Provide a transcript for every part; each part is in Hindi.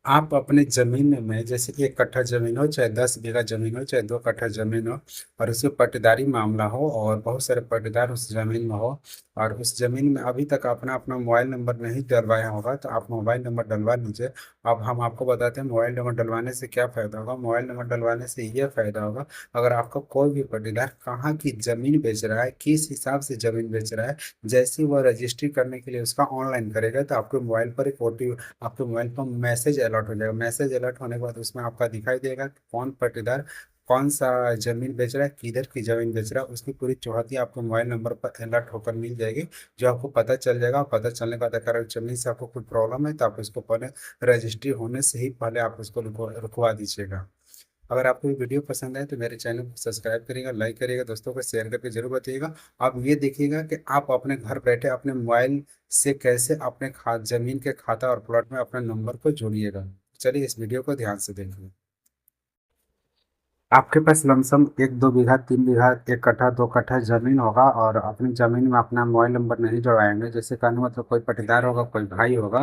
आप अपने जमीन में जैसे 1 कट्ठा जमीन हो, चाहे 10 बीघा जमीन हो, चाहे 2 कट्ठा जमीन हो, और उसमें पट्टेदारी मामला हो और बहुत सारे पट्टेदार उस जमीन में हो, और उस जमीन में अभी तक अपना अपना मोबाइल नंबर नहीं डलवाया होगा, तो आप मोबाइल नंबर डलवा लीजिए। अब हम आपको बताते हैं मोबाइल नंबर डलवाने से क्या फ़ायदा होगा। मोबाइल नंबर डलवाने से ये फ़ायदा होगा, अगर आपका कोई भी पट्टेदार कहाँ की ज़मीन बेच रहा है, किस हिसाब से ज़मीन बेच रहा है, जैसे ही वो रजिस्ट्री करने के लिए उसका ऑनलाइन करेगा, तो आपके मोबाइल पर एक OTP, आपके मोबाइल पर मैसेज अलर्ट हो जाएगा। मैसेज अलर्ट होने के बाद उसमें आपका दिखाई देगा कि कौन पट्टेदार कौन सा जमीन बेच रहा है, किधर की जमीन बेच रहा है, उसकी पूरी चौहद्दी आपको मोबाइल नंबर पर अलर्ट होकर मिल जाएगी, जो आपको पता चल जाएगा। और पता चलने के बाद अगर जमीन से आपको कोई प्रॉब्लम है, तो आप उसको पहले रजिस्ट्री होने से ही पहले आप उसको रुकवा दीजिएगा। अगर आपको ये वीडियो पसंद आए तो मेरे चैनल को सब्सक्राइब करिएगा, लाइक करिएगा, दोस्तों को शेयर करके जरूर बताइएगा। आप ये देखिएगा कि आप अपने घर बैठे अपने मोबाइल से कैसे अपने जमीन के खाता और प्लॉट में अपने नंबर को जोड़िएगा। चलिए इस वीडियो को ध्यान से देखिए। आपके पास लमसम 1-2 बीघा, 3 बीघा, 1 कट्ठा, 2 कट्ठा जमीन होगा, और अपनी जमीन में अपना मोबाइल नंबर नहीं जोड़ाएंगे। जैसे कहने मतलब कोई पट्टेदार होगा, कोई भाई होगा,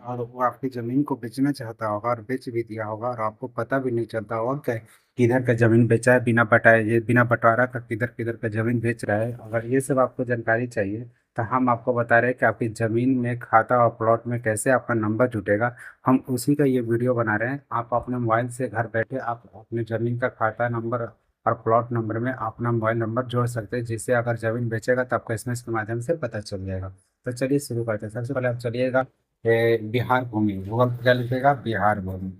और वो आपकी जमीन को बेचना चाहता होगा और बेच भी दिया होगा, और आपको पता भी नहीं चलता होगा कि किधर का जमीन बेचा है, बिना बटाए, ये बिना बंटवारा का किधर किधर का जमीन बेच रहा है। अगर ये सब आपको जानकारी चाहिए, तो हम आपको बता रहे हैं कि आपकी ज़मीन में खाता और प्लॉट में कैसे आपका नंबर जुटेगा। हम उसी का ये वीडियो बना रहे हैं। आप अपने मोबाइल से घर बैठे आप अपने ज़मीन का खाता नंबर और प्लॉट नंबर में अपना मोबाइल नंबर जोड़ सकते हैं, जिससे अगर ज़मीन बेचेगा तो आपको SMS के माध्यम से पता चल जाएगा। तो चलिए शुरू करते हैं। सबसे पहले आप चलिएगा बिहार भूमि, गूगल पे क्या लिखेगा, बिहार भूमि।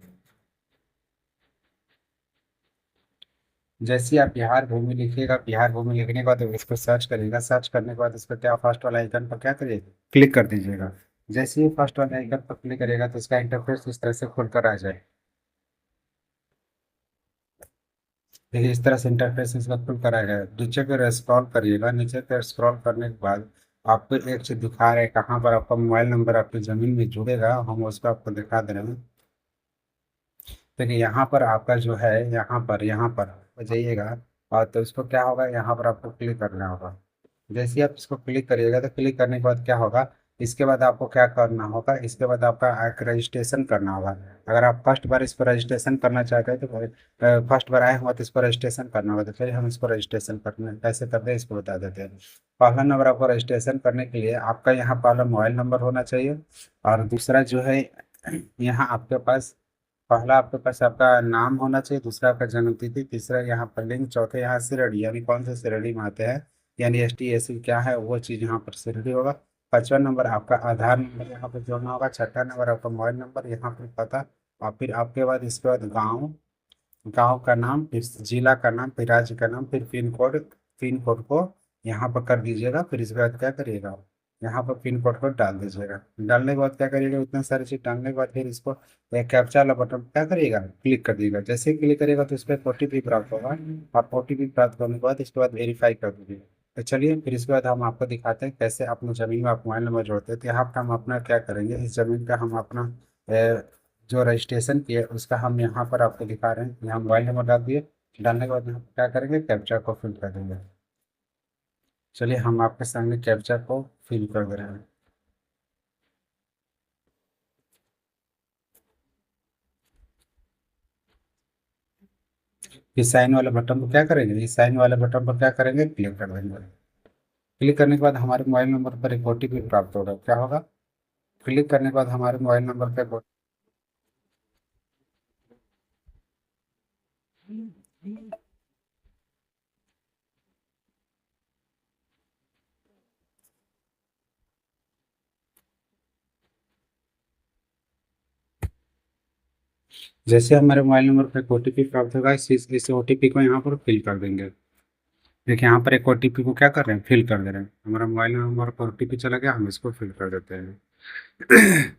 जैसे ही आप बिहार भूमि लिखिएगा, बिहार भूमि लिखने के बाद इसको सर्च करिएगा। सर्च करने के बाद इस पर क्या फर्स्ट वाला आइकन पर क्या करिए, क्लिक कर दीजिएगा। जैसे ही फर्स्ट वाले आइकन पर क्लिक करिएगा तो इसका इंटरफेस इस तरह से खुलकर आ जाए। देखिए इस तरह से इंटरफेस इसका खुलकर आ गया। नीचे पर स्क्रॉल करिएगा। नीचे पर स्क्रॉल करने के बाद आपको एक चीज दिखा रहे हैं, कहाँ पर आपका मोबाइल नंबर आपकी जमीन में जुड़ेगा, हम उसको आपको दिखा दे रहे हैं। देखिए यहाँ पर आपका जो है, यहाँ पर जाइएगा, और तो इसको क्या होगा, यहाँ पर आपको क्लिक करना होगा। जैसे ही आप इसको क्लिक करिएगा, तो क्लिक करने के बाद क्या होगा, इसके बाद आपको क्या करना होगा, इसके बाद आपका एक रजिस्ट्रेशन करना होगा। अगर आप फर्स्ट बार इस पर रजिस्ट्रेशन करना चाहते हैं, तो फर्स्ट बार आए हुआ तो इस पर रजिस्ट्रेशन करना होगा। तो चलिए हम इसको रजिस्ट्रेशन करने कैसे करते हैं इसको बता देते हैं। पहला नंबर, आपको रजिस्ट्रेशन करने के लिए आपका यहाँ पहला मोबाइल नंबर होना चाहिए, और दूसरा जो है, यहाँ आपके पास पहला आपके पास आपका नाम होना चाहिए, दूसरा आपका जन्म तिथि, तीसरा यहाँ पर लिंग, चौथे यहाँ श्रेणी, यानी कौन से श्रेणी में आते हैं, यानी ST SC क्या है वो चीज़ यहाँ पर श्रेणी होगा। पांचवा नंबर आपका आधार नंबर यहाँ पर जोड़ना होगा। छठा नंबर आपका मोबाइल नंबर, यहाँ पर पता, और फिर आपके बाद इसके बाद गाँव, गांव का नाम, फिर जिला का नाम, फिर राज्य का नाम, फिर पिन कोड। पिन कोड को यहाँ पर कर दीजिएगा। फिर इसके बाद क्या करिएगा, यहाँ पर पिन कोड को डाल दीजिएगा। डालने के बाद क्या करिएगा, इतने सारी चीज डालने के बाद फिर इसको कैप्चा वाला बटन क्या करिएगा, क्लिक कर दीजिएगा। जैसे ही क्लिक करिएगा तो इस पर OTP प्राप्त होगा, और OTP प्राप्त होने के बाद इसके बाद वेरीफाई कर दीजिएगा। तो चलिए फिर इसके बाद हम आपको दिखाते हैं कैसे अपनी जमीन में आप मोबाइल नंबर जोड़ते हैं। तो यहाँ पर हम अपना क्या करेंगे, इस जमीन का हम अपना जो रजिस्ट्रेशन किए उसका हम यहाँ पर आपको दिखा रहे हैं। यहाँ मोबाइल नंबर डाल दिए। डालने के बाद यहाँ क्या करेंगे, कैप्चा को फिल कर देंगे। चलिए हम आपके सामने कैप्चा को फिल कर दे रहे हैं। इस साइन वाले बटन पर क्या करेंगे, इस साइन वाले बटन पर क्या करेंगे, क्लिक कर देंगे। क्लिक करने के बाद हमारे मोबाइल नंबर पर एक OTP प्राप्त होगा। क्या होगा, क्लिक करने के बाद हमारे मोबाइल नंबर पर जैसे हमारे मोबाइल नंबर पर एक OTP प्राप्त होगा, इस OTP को यहाँ पर फिल कर देंगे। देखिए यहाँ पर एक OTP को क्या कर रहे हैं, फिल कर दे रहे हैं। हमारा मोबाइल नंबर पर OTP चला गया, हम इसको फिल कर देते हैं।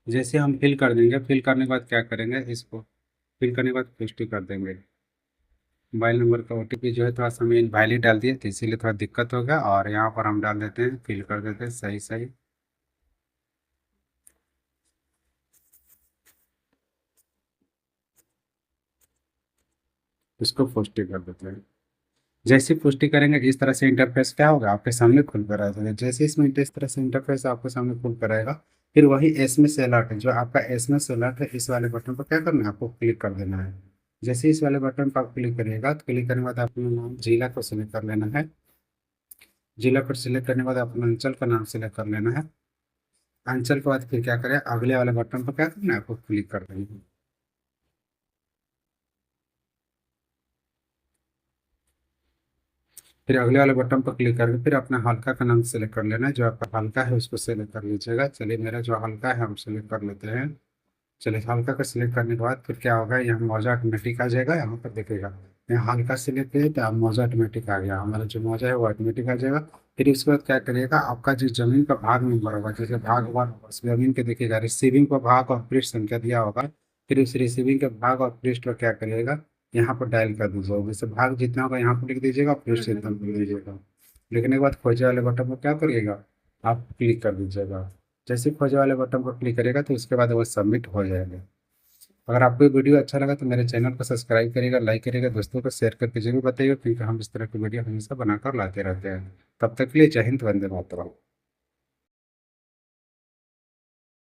जैसे हम फिल कर देंगे, फिल करने के बाद क्या करेंगे, इसको फिल करने के बाद पुष्टि कर देंगे। मोबाइल नंबर का OTP जो है थोड़ा सा हमें इनवैलिड डाल दिया, तो इसीलिए थोड़ा दिक्कत हो गया, और यहाँ पर हम डाल देते हैं, फिल कर देते हैं सही सही। इसको पुष्टि कर देते हैं। जैसे ही पुष्टि करेंगे इस तरह से इंटरफेस क्या होगा, आपके सामने खुल कर आ जाएगा। जैसे इसमें इस तरह से इंटरफेस आपके सामने खुल कर आएगा, फिर वही एसएमएस अलर्ट है, जो आपका एसएमएस अलर्ट है, इस वाले बटन पर क्या करना है, आपको क्लिक कर देना है। जैसे इस वाले बटन पर आप क्लिक करिएगा, तो क्लिक करने के बाद अपना नाम जिला को सिलेक्ट कर लेना है। जिला पर सिलेक्ट करने के बाद अपना अंचल का नाम सिलेक्ट कर लेना है। अंचल के बाद फिर क्या करें, अगले वाले बटन पर क्या करना है, आपको क्लिक कर देना है। फिर अगले वाले बटन पर क्लिक करके फिर अपना हल्का का नाम सेलेक्ट कर लेना है, जो आपका हल्का है उसको सेलेक्ट कर लीजिएगा। चलिए मेरा जो हल्का है हम सेलेक्ट कर लेते हैं। चलिए हल्का का सिलेक्ट करने के बाद फिर क्या होगा, यहाँ मौजा ऑटोमेटिक आ जाएगा, यहाँ पर देखेगा। यहाँ हल्का सिलेक्ट किया तो आप मौजा ऑटोमेटिक आ गया, हमारा जो मौजा है वो ऑटोमेटिक आ जाएगा। फिर उसके बाद क्या करिएगा, आपका जो जमीन का भाग नंबर होगा, जैसे भाग वन होगा, उस जमीन के देखिएगा रिसीविंग का भाग और पृष्ठ संख्या दिया होगा। फिर उस रिसीविंग के भाग और पृष्ठ को क्या करिएगा, यहाँ पर डायल कर दीजिएगा। जैसे भाग जितना होगा यहाँ पर लिख दीजिएगा, पृष्ठ जितना लिख दीजिएगा। लिखने के बाद खोजे वाले बटन पर क्या करिएगा, आप क्लिक कर दीजिएगा। जैसे खोजे वाले बटन पर क्लिक करेगा तो उसके बाद वो सबमिट हो जाएगा। अगर आपको ये वीडियो अच्छा लगा तो मेरे चैनल को सब्सक्राइब करिएगा, लाइक करिएगा, दोस्तों को शेयर करके जरूर बताइएगा, क्योंकि हम इस तरह की वीडियो हमेशा बनाकर लाते रहते हैं। तब तक के लिए जय हिंद, वंदे मातरम।